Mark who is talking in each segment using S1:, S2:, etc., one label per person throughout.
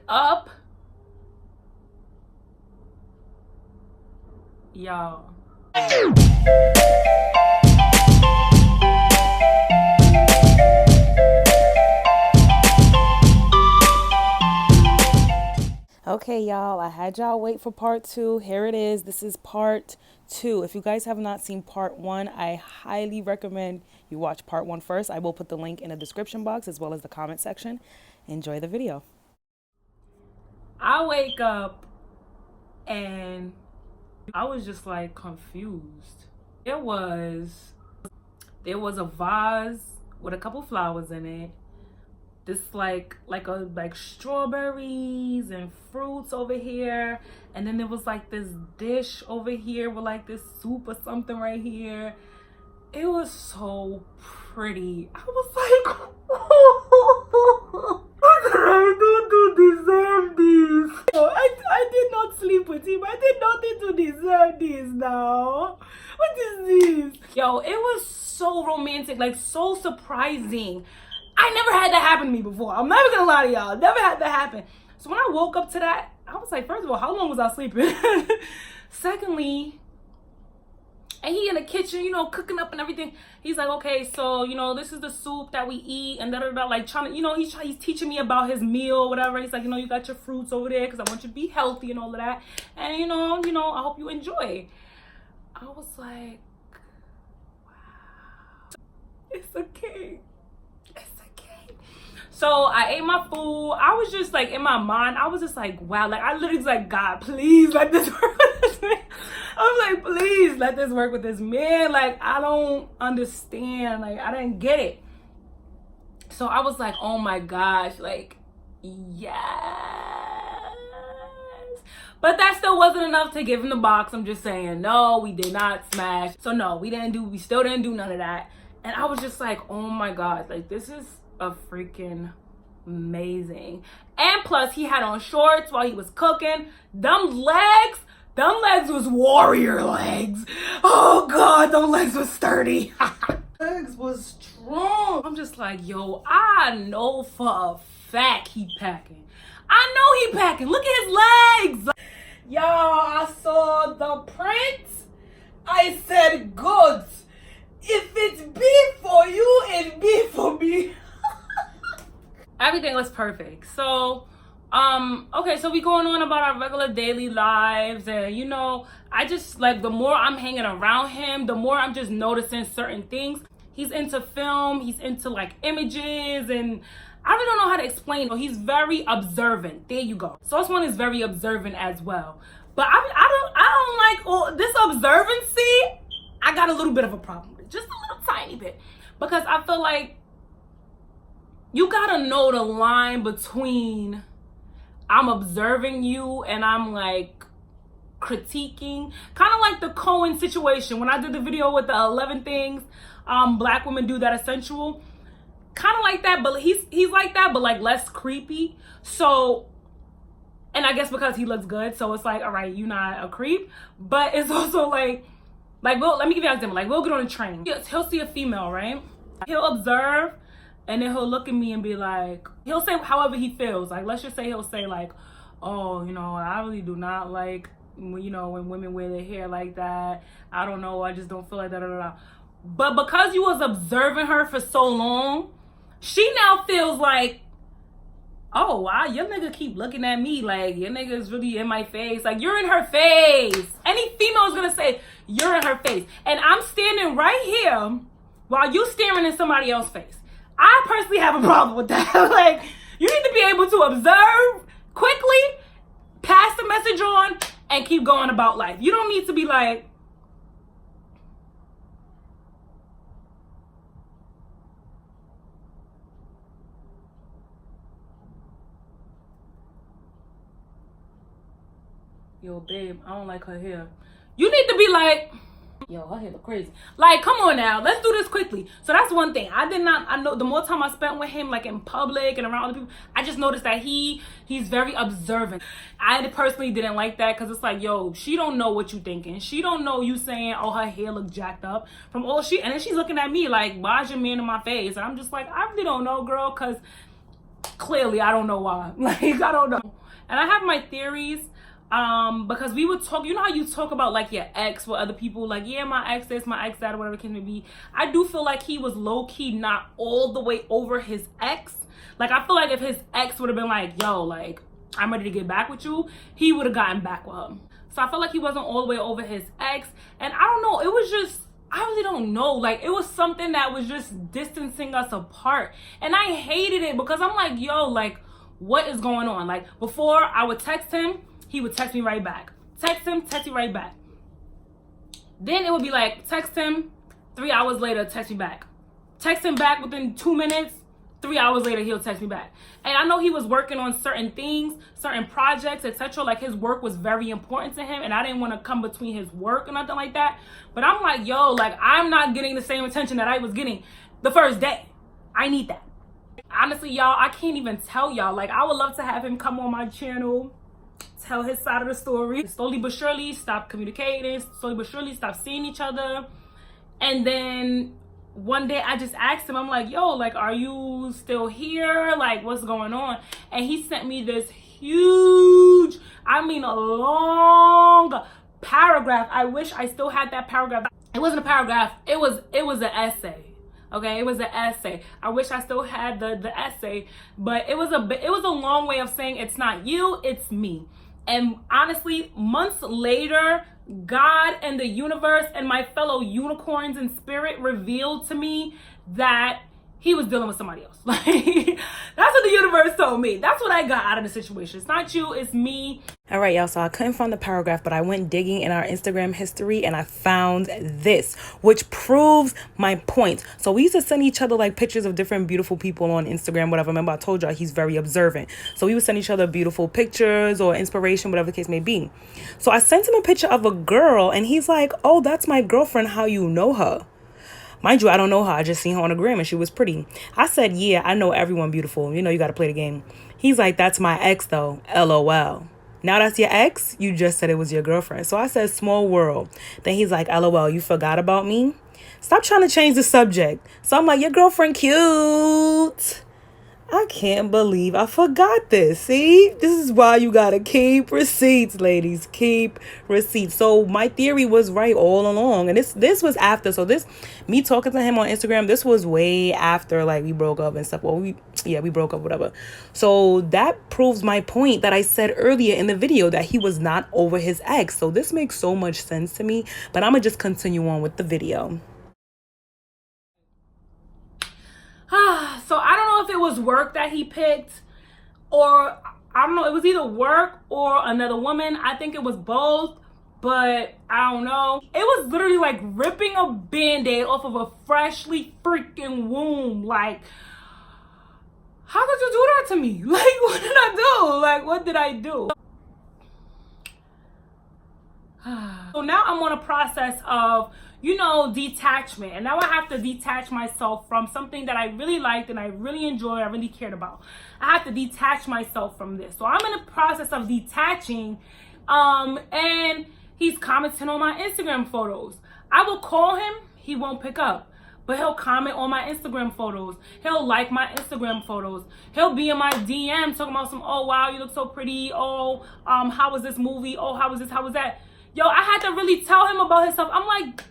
S1: up, y'all. Okay, y'all, I had y'all wait for part two. Here it is. This is part two. If you guys have not seen part one, I highly recommend you watch part one first. I will put the link in the description box as well as the comment section. Enjoy the video. I wake up and I was just like confused. There was a vase with a couple flowers in it. This like strawberries and fruits over here, and then there was like this dish over here with like this soup or something right here. It was so pretty. I was like, what did I do to deserve this? I did not sleep with him. I did nothing to deserve this now. What is this? Yo, it was so romantic, like so surprising. I never had that happen to me before. I'm never gonna lie to y'all. Never had that happen. So when I woke up to that, I was like, first of all, how long was I sleeping? Secondly, and he in the kitchen, you know, cooking up and everything. He's like, okay, so, you know, this is the soup that we eat and da-da-da, like trying to, you know, he's teaching me about his meal, whatever. He's like, you know, you got your fruits over there because I want you to be healthy and all of that. And, you know, I hope you enjoy. I was like, wow, it's okay. So I ate my food. I was just like, in my mind, I was just like, wow. Like, I literally was like, God, please let this work with this man. I was like, please let this work with this man. Like, I don't understand. Like, I didn't get it. So I was like, oh my gosh. Like, yes. But that still wasn't enough to give him the box. I'm just saying, no, we did not smash. So no, we still didn't do none of that. And I was just like, oh my God. Like, this is a freaking amazing. And plus he had on shorts while he was cooking. Them legs was warrior legs. Oh God, them legs was sturdy. Legs was strong. I'm just like, yo, I know for a fact he packing. I know he packing. Look at his legs. Y'all, I saw the print. I said, good. If it's beef for you, it's beef for me. Everything was perfect. So okay, so we going on about our regular daily lives, and you know, I just like, the more I'm hanging around him, the more I'm just noticing certain things. He's into film, he's into like images, and I really don't know how to explain. He's very observant. There you go. Sauce One is very observant as well. But I don't like all this observancy. I got a little bit of a problem with it, just a little tiny bit, because I feel like you gotta know the line between I'm observing you and I'm like critiquing. Kind of like the Cohen situation when I did the video with the 11 things black women do that are sensual. Kind of like that, but he's like that, but like less creepy. So, and I guess because he looks good, so it's like, all right, you're not a creep. But it's also like let me give you an example. Like, we'll get on a train. He'll see a female, right? He'll observe. And then he'll look at me and be like, he'll say however he feels. Like, let's just say he'll say like, oh, you know, I really do not like, you know, when women wear their hair like that. I don't know. I just don't feel like that. But because you was observing her for so long, she now feels like, oh, wow, your nigga keep looking at me. Like, your nigga is really in my face. Like, you're in her face. Any female is going to say, you're in her face. And I'm standing right here while you staring in somebody else's face. I personally have a problem with that. Like, you need to be able to observe quickly, pass the message on, and keep going about life. You don't need to be like, yo, babe, I don't like her hair. You need to be like, yo, her hair look crazy. Like, come on now, let's do this quickly. So that's one thing. I know the more time I spent with him, like in public and around other people, I just noticed that he's very observant. I personally didn't like that, because it's like, yo, she don't know what you thinking. She don't know you saying, oh, her hair look jacked up from all and then she's looking at me like, why is your man in my face? And I'm just like, I really don't know, girl, because clearly, I don't know why. Like, I don't know. And I have my theories. Because we would talk, you know how you talk about like your ex with other people, like, yeah, my ex this, my ex that, or whatever it can be. I do feel like he was low-key not all the way over his ex. Like, I feel like if his ex would have been like, yo, like, I'm ready to get back with you, he would have gotten back with her. So I feel like he wasn't all the way over his ex. And I don't know, it was just, I really don't know. Like, it was something that was just distancing us apart. And I hated it because I'm like, yo, like, what is going on? Like, before I would text him, he would text me right back. Text him, text me right back. Then it would be like, text him, 3 hours later, text me back. Text him back within 2 minutes, 3 hours later, he'll text me back. And I know he was working on certain things, certain projects, etc. Like, his work was very important to him, and I didn't want to come between his work or nothing like that. But I'm like, yo, like, I'm not getting the same attention that I was getting the first day. I need that. Honestly, y'all, I can't even tell y'all. Like, I would love to have him come on my channel, tell his side of the story. Slowly but surely, stop communicating. Slowly but surely, stop seeing each other. And then one day I just asked him, I'm like, yo, like, are you still here? Like, what's going on? And he sent me this huge, I mean, a long paragraph. I wish I still had that paragraph. It wasn't a paragraph. It was an essay. Okay, it was an essay. I wish I still had the essay, but it was a long way of saying it's not you, it's me. And honestly, months later, God and the universe and my fellow unicorns in spirit revealed to me that he was dealing with somebody else. Like, that's what the universe told me. That's what I got out of the situation. It's not you, it's me. All right, y'all, so I couldn't find the paragraph, but I went digging in our Instagram history and I found this, which proves my point. So we used to send each other like pictures of different beautiful people on Instagram, whatever. Remember, I told y'all he's very observant. So we would send each other beautiful pictures or inspiration, whatever the case may be. So I sent him a picture of a girl and he's like, oh, that's my girlfriend. How you know her? Mind you, I don't know her. I just seen her on the gram and she was pretty. I said, yeah, I know everyone beautiful. You know, you got to play the game. He's like, that's my ex though. LOL. Now that's your ex? You just said it was your girlfriend. So I said, small world. Then he's like, LOL, you forgot about me? Stop trying to change the subject. So I'm like, your girlfriend cute. I can't believe I forgot this. See, this is why you gotta keep receipts, ladies. Keep receipts. So my theory was right all along, and this was after. So me talking to him on Instagram, this was way after like we broke up and stuff. Well, we broke up, whatever. So that proves my point that I said earlier in the video that he was not over his ex. So this makes so much sense to me. But I'm gonna just continue on with the video. So I don't know if it was work that he picked, or I don't know, it was either work or another woman. I think it was both, but I don't know. It was literally like ripping a band-aid off of a freshly freaking wound. Like, how could you do that to me? Like, what did I do? Like, what did I do? So now I'm on a process of, you know, detachment. And now I have to detach myself from something that I really liked and I really enjoyed, I really cared about. I have to detach myself from this. So I'm in the process of detaching. And he's commenting on my Instagram photos. I will call him, he won't pick up. But he'll comment on my Instagram photos. He'll like my Instagram photos. He'll be in my DM talking about some, oh, wow, you look so pretty. Oh, how was this movie? Oh, how was this? How was that? Yo, I had to really tell him about himself. I'm like,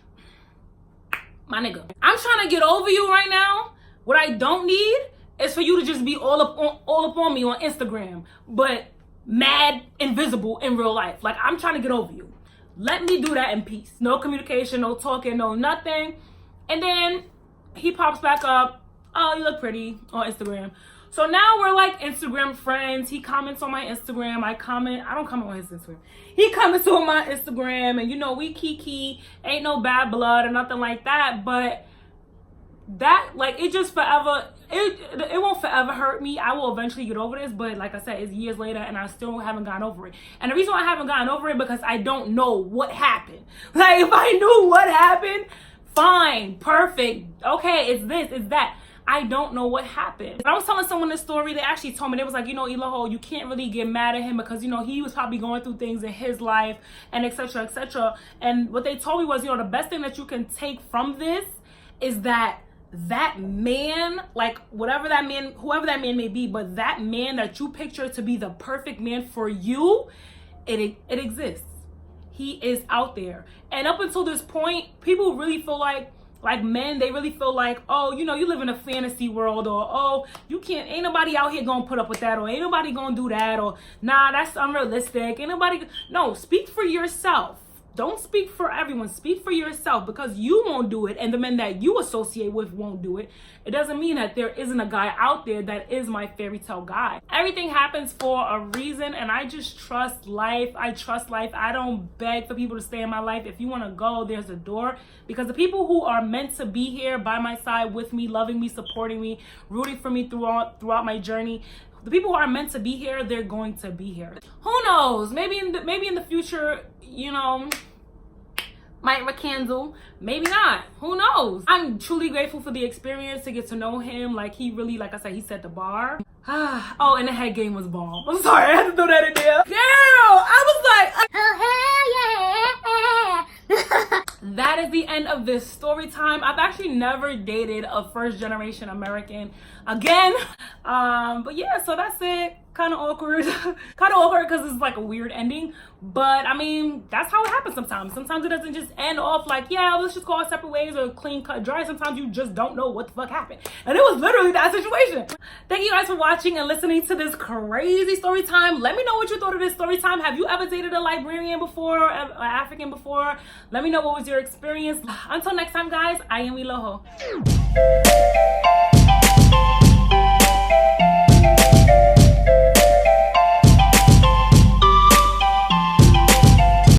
S1: my nigga, I'm trying to get over you right now. What I don't need is for you to just be all up on me on Instagram, but mad invisible in real life. Like, I'm trying to get over you. Let me do that in peace. No communication, no talking, no nothing. And then he pops back up. Oh, you look pretty on Instagram. So now we're like Instagram friends. He comments on my Instagram. I don't comment on his Instagram. He comments on my Instagram, and you know, we kiki. Ain't no bad blood or nothing like that. But that, like, it just forever, it won't forever hurt me. I will eventually get over this. But like I said, it's years later and I still haven't gotten over it. And the reason why I haven't gotten over it, because I don't know what happened. Like, if I knew what happened, fine, perfect, okay, it's this, it's that. I don't know what happened. When I was telling someone this story, they actually told me, they was like, you know, Ilaho, you can't really get mad at him because, you know, he was probably going through things in his life and etc, etc. And what they told me was, you know, the best thing that you can take from this is that that man, like whatever that man, whoever that man may be, but that man that you picture to be the perfect man for you, it exists. He is out there. And up until this point, people really feel like men, they really feel like, oh, you know, you live in a fantasy world, or oh, you can't, ain't nobody out here gonna put up with that, or ain't nobody gonna do that, or nah, that's unrealistic, ain't nobody. No, speak for yourself. Don't speak for everyone. Speak for yourself, because you won't do it and the men that you associate with won't do it. It doesn't mean that there isn't a guy out there that is my fairy tale guy. Everything happens for a reason, and I just trust life. I trust life. I don't beg for people to stay in my life. If you want to go, there's a door, because the people who are meant to be here by my side with me, loving me, supporting me, rooting for me throughout my journey, the people who are meant to be here, they're going to be here. Who knows? Maybe in the future, you know, might rekindle, maybe not. Who knows? I'm truly grateful for the experience, to get to know him. Like, he really, like I said, he set the bar. Oh, and the head game was bomb. I'm sorry, I had to throw that in there. Girl, I was like, oh, hell yeah. That is the end of this story time. I've actually never dated a first generation American again. But yeah, so that's it. Kind of awkward. Kind of awkward because it's like a weird ending. But I mean, that's how it happens sometimes. Sometimes it doesn't just end off like, yeah, let's just go our separate ways, or clean cut dry. Sometimes you just don't know what the fuck happened. And it was literally that situation. Thank you guys for watching and listening to this crazy story time. Let me know what you thought of this story time. Have you ever dated a Liberian before, or an African before? Let me know what was your experience. Until next time, guys, I am Iloho.